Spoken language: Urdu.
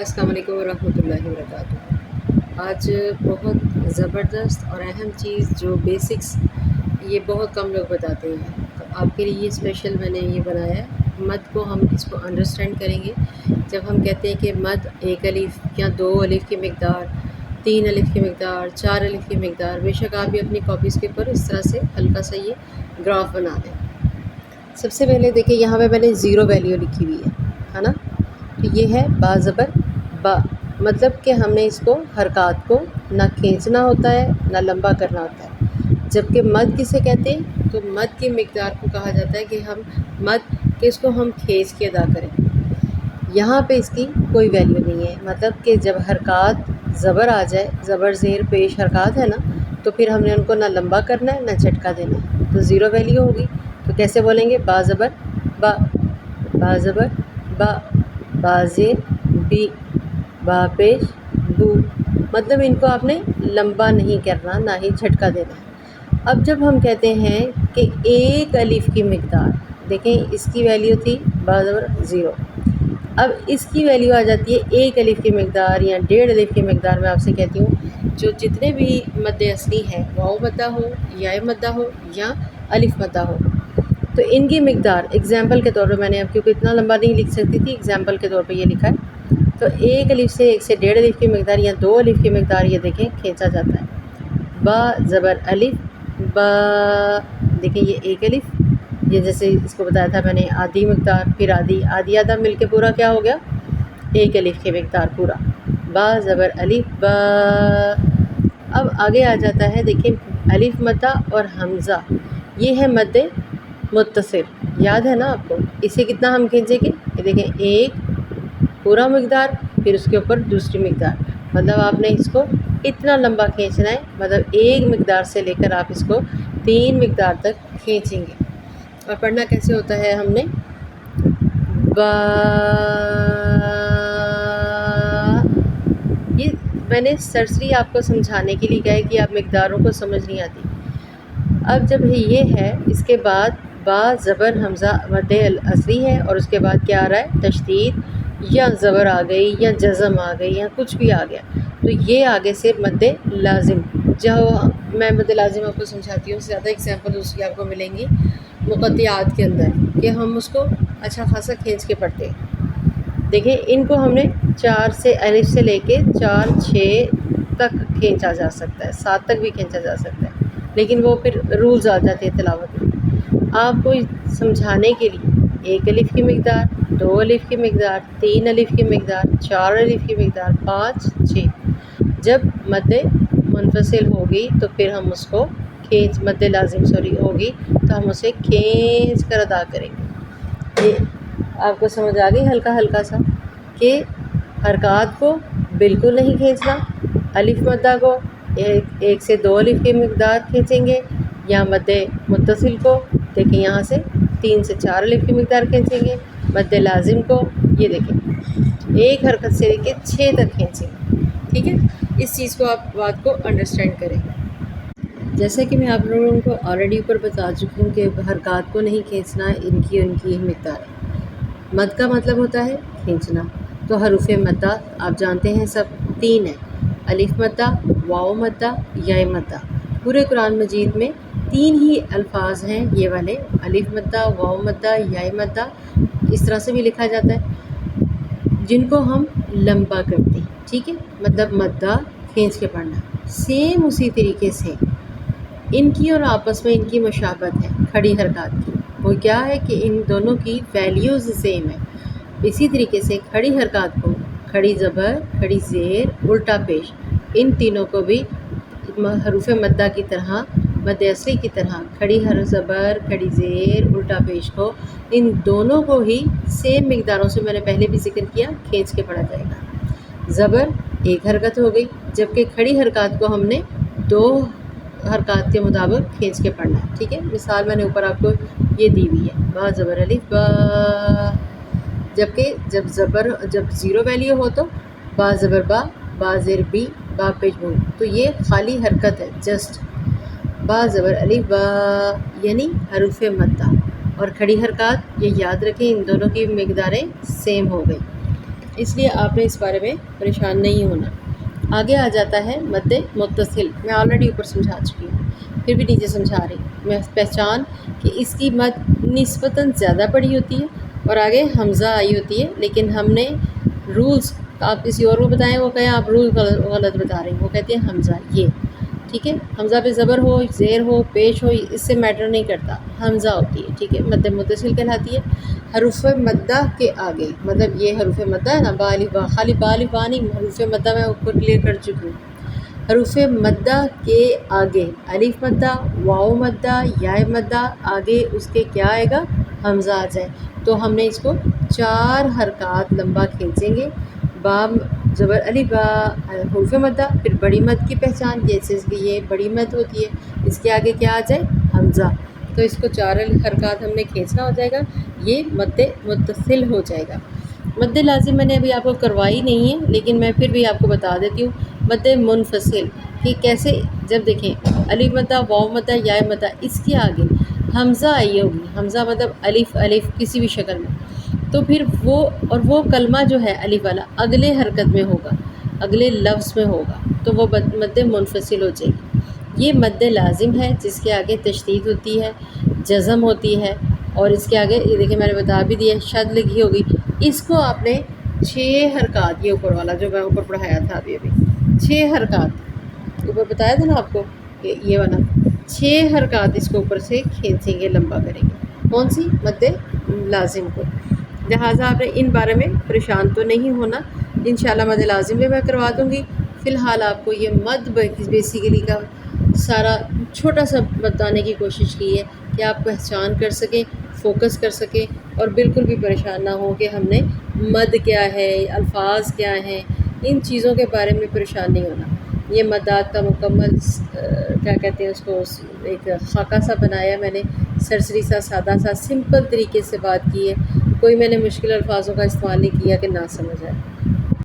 السلام علیکم ورحمۃ اللہ وبرکاتہ۔ آج بہت زبردست اور اہم چیز جو بیسکس یہ بہت کم لوگ بتاتے ہیں، تو آپ کے لیے اسپیشل میں نے یہ بنایا ہے۔ مد کو ہم اس کو انڈرسٹینڈ کریں گے جب ہم کہتے ہیں کہ مد ایک الف یا دو الف کی مقدار، تین الف کی مقدار، چار الف کی مقدار۔ بے شک آپ بھی اپنی کاپیز کے اوپر اس طرح سے ہلکا سا یہ گراف بنا دیں۔ سب سے پہلے دیکھیں یہاں پہ میں نے زیرو ویلیو لکھی ہوئی ہے نا، تو یہ ہے با زبر با، مطلب کہ ہم نے اس کو حرکات کو نہ کھینچنا ہوتا ہے نہ لمبا کرنا ہوتا ہے۔ جبکہ مد کسے کہتے ہیں؟ تو مد کی مقدار کو کہا جاتا ہے کہ ہم مد کہ اس کو ہم کھینچ کے ادا کریں۔ یہاں پہ اس کی کوئی ویلیو نہیں ہے، مطلب کہ جب حرکات زبر آ جائے، زبر زیر پیش حرکات ہے نا، تو پھر ہم نے ان کو نہ لمبا کرنا ہے نہ جھٹکا دینا ہے، تو زیرو ویلیو ہوگی۔ تو کیسے بولیں گے؟ با زبر با، با زبر با، با زیر بی، با پیش بو، مطلب ان کو آپ نے لمبا نہیں کرنا نہ ہی جھٹکا دینا ہے۔ اب جب ہم کہتے ہیں کہ ایک الف کی مقدار، دیکھیں اس کی ویلیو تھی با زبر زیرو، اب اس کی ویلیو آ جاتی ہے ایک الف کی مقدار یا ڈیڑھ الف کی مقدار۔ میں آپ سے کہتی ہوں جو جتنے بھی مد اصلی ہیں، واؤ مدہ ہو یا مدہ ہو یا الف مدہ ہو، تو ان کی مقدار ایگزامپل کے طور پہ میں نے اب کیونکہ اتنا لمبا نہیں لکھ سکتی تھی، ایگزامپل کے طور پہ یہ لکھا ہے۔ تو ایک الف سے ایک سے ڈیڑھ الف کی مقدار یا دو الف کی مقدار یہ دیکھیں کھینچا جاتا ہے۔ با زبر الف با، دیکھیں یہ ایک الف، یہ جیسے اس کو بتایا تھا میں نے آدھی مقدار، پھر آدھی آدھی آدھا مل کے پورا کیا ہو گیا؟ ایک الف کی مقدار پورا۔ با زبر الف با۔ اب آگے آ جاتا ہے، دیکھیں الف مدہ اور حمزہ، یہ ہے مد متصل، یاد ہے نا آپ کو؟ اسے کتنا ہم کھینچیں گے؟ یہ دیکھیں ایک پورا مقدار، پھر اس کے اوپر دوسری مقدار، مطلب آپ نے اس کو اتنا لمبا کھینچنا ہے، مطلب ایک مقدار سے لے کر آپ اس کو تین مقدار تک کھینچیں گے۔ اور پڑھنا کیسے ہوتا ہے؟ ہم نے با، یہ میں نے سرسری آپ کو سمجھانے کے لیے کہا ہے کہ آپ مقداروں کو سمجھ نہیں آتی۔ اب جب یہ ہے، اس کے بعد با زبر حمزہ مد اصلی ہے، اور اس کے بعد کیا آ رہا ہے؟ تشدید یا زبر آ گئی یا جزم آ گئی یا کچھ بھی آ گیا، تو یہ آگے سے مد لازم۔ جہاں میں مد لازم آپ کو سمجھاتی ہوں، زیادہ ایگزامپل اس کی آپ کو ملیں گی مقطعات کے اندر، کہ ہم اس کو اچھا خاصا کھینچ کے پڑھتے ہیں۔ دیکھیں ان کو ہم نے چار سے الف سے لے کے چار چھ تک کھینچا جا سکتا ہے، سات تک بھی کھینچا جا سکتا ہے، لیکن وہ پھر رولز آ جاتے ہیں تلاوت میں۔ آپ کو سمجھانے کے لیے ایک الف کی مقدار، دو الف کی مقدار، تین الف کی مقدار، چار الف کی مقدار، پانچ چھ، جب مد منفصل ہوگی تو پھر ہم اس کو مد لازم ہوگی تو ہم اسے کھینچ کر ادا کریں گے۔ یہ آپ کو سمجھ آ گئی ہلکا ہلکا سا کہ حرکات کو بالکل نہیں کھینچنا، الف مدہ کو ایک سے دو الف کی مقدار کھینچیں گے، یا مد متصل کو دیکھیں یہاں سے تین سے چار الف کی مقدار کھینچیں گے، مد لازم کو یہ دیکھیں ایک حرکت سے لے کے چھ تک کھینچیں گے۔ ٹھیک ہے، اس چیز کو آپ بات کو انڈرسٹینڈ کریں۔ جیسا کہ میں آپ لوگوں کو آلریڈی اوپر بتا چکی ہوں کہ حرکات کو نہیں کھینچنا، ان کی مقدار ہے۔ مد کا مطلب ہوتا ہے کھینچنا، تو حروف مدہ آپ جانتے ہیں سب تین ہیں، الف مدہ، واو مدہ، یا مدہ۔ پورے قرآن مجید میں تین ہی الفاظ ہیں یہ والے، الف مدہ، واو مدہ، یا مدہ، اس طرح سے بھی لکھا جاتا ہے، جن کو ہم لمبا کرتے ہیں۔ ٹھیک ہے، مطلب مدہ کھینچ کے پڑھنا۔ سیم اسی طریقے سے ان کی اور آپس میں ان کی مشابہت ہے کھڑی حرکات کی، وہ کیا ہے کہ ان دونوں کی ویلیوز سیم ہے۔ اسی طریقے سے کھڑی حرکات کو کھڑی زبر، کھڑی زیر، الٹا پیش، ان تینوں کو بھی حروف مدہ کی طرح، مد اصلی کی طرح کھڑی زبر، کھڑی زیر، الٹا پیش کو، ان دونوں کو ہی سیم مقداروں سے میں نے پہلے بھی ذکر کیا کھینچ کے پڑھا جائے گا۔ زبر ایک حرکت ہو گئی، جبکہ کھڑی حرکات کو ہم نے دو حرکات کے مطابق کھینچ کے پڑھنا ہے۔ ٹھیک ہے، مثال میں نے اوپر آپ کو یہ دی ہوئی ہے، با زبر الف با، جبکہ جب زیرو ویلیو ہو تو با زبر با، با زیر بی، با پیش بو، تو یہ خالی حرکت ہے، جسٹ با زبر الف با، یعنی حروف مدہ۔ اور کھڑی حرکات یہ یاد رکھیں ان دونوں کی مقداریں سیم ہو گئی۔ اس لیے آپ نے اس بارے میں پریشان نہیں ہونا۔ آگے آ جاتا ہے مد متصل، میں آلریڈی اوپر سمجھا چکی ہوں، پھر بھی نیچے سمجھا رہی ہوں۔ میں پہچان کہ اس کی مد نسبتاً زیادہ بڑی ہوتی ہے اور آگے حمزہ آئی ہوتی ہے، لیکن ہم نے رولز آپ کسی اور کو بتائیں، وہ کہیں آپ رول غلط بتا رہے ہیں، وہ کہتے ہیں حمزہ یہ، ٹھیک ہے، حمزہ پہ زبر ہو، زیر ہو، پیش ہو، اس سے میٹر نہیں کرتا، حمزہ ہوتی ہے، ٹھیک ہے، مد متصل کہلاتی ہے۔ حروف مدہ کے آگے، مطلب یہ حروف مدہ ہے نا، با الف با، خالی با الف با نہیں، حروف مدہ میں اوپر کلیئر کر چکی ہوں۔ حروف مدہ کے آگے الف مدہ، واو مدہ، یا مدہ، آگے اس کے کیا آئے گا؟ حمزہ آ جائے، تو ہم نے اس کو 4 حرکات لمبا کھینچیں گے۔ با زبر الف با، حروف مدہ، پھر بڑی مد کی پہچان، جیسے اس کی یہ بڑی مد ہوتی ہے، اس کے آگے کیا آ جائے؟ حمزہ، تو اس کو 4 حرکات ہم نے کھینچنا ہو جائے گا، یہ مد متصل ہو جائے گا۔ مد لازم میں نے ابھی آپ کو کروائی نہیں ہے، لیکن میں پھر بھی آپ کو بتا دیتی ہوں۔ مد منفصل کہ کیسے، جب دیکھیں الف مدہ، واو مدہ، یا مدہ، اس کے آگے حمزہ آئی ہوگی، حمزہ مطلب الف الف کسی بھی شکل میں، تو پھر وہ کلمہ جو ہے الف والا اگلے حرکت میں ہوگا، اگلے لفظ میں ہوگا، تو وہ مد منفصل ہو جائے گی۔ یہ مد لازم ہے جس کے آگے تشدید ہوتی ہے، جزم ہوتی ہے، اور اس کے آگے یہ دیکھیں میں نے بتا بھی دیا شد لکھی ہوگی۔ اس کو آپ نے 6 حرکات، یہ اوپر والا جو میں اوپر پڑھایا تھا ابھی 6 حرکات اوپر بتایا تھا نا آپ کو، یہ والا 6 حرکات اس کو اوپر سے کھینچیں گے، لمبا کریں گے، کون سی؟ مد لازم کو۔ لہٰذا آپ نے ان بارے میں پریشان تو نہیں ہونا، انشاءاللہ مد لازم بھی میں کروا دوں گی۔ فی الحال آپ کو یہ مد بیسیکلی کا سارا چھوٹا سا بتانے کی کوشش کی ہے کہ آپ پہچان کر سکیں، فوکس کر سکیں، اور بالکل بھی پریشان نہ ہوں کہ ہم نے مد کیا ہے، الفاظ کیا ہیں، ان چیزوں کے بارے میں پریشان نہیں ہونا۔ یہ مدات کا مکمل کیا کہتے ہیں اس کو، ایک خاکہ سا بنایا میں نے، سرسری سا، سادہ سا، سمپل طریقے سے بات کی ہے، کوئی میں نے مشکل الفاظوں کا استعمال نہیں کیا کہ نہ سمجھ آئے۔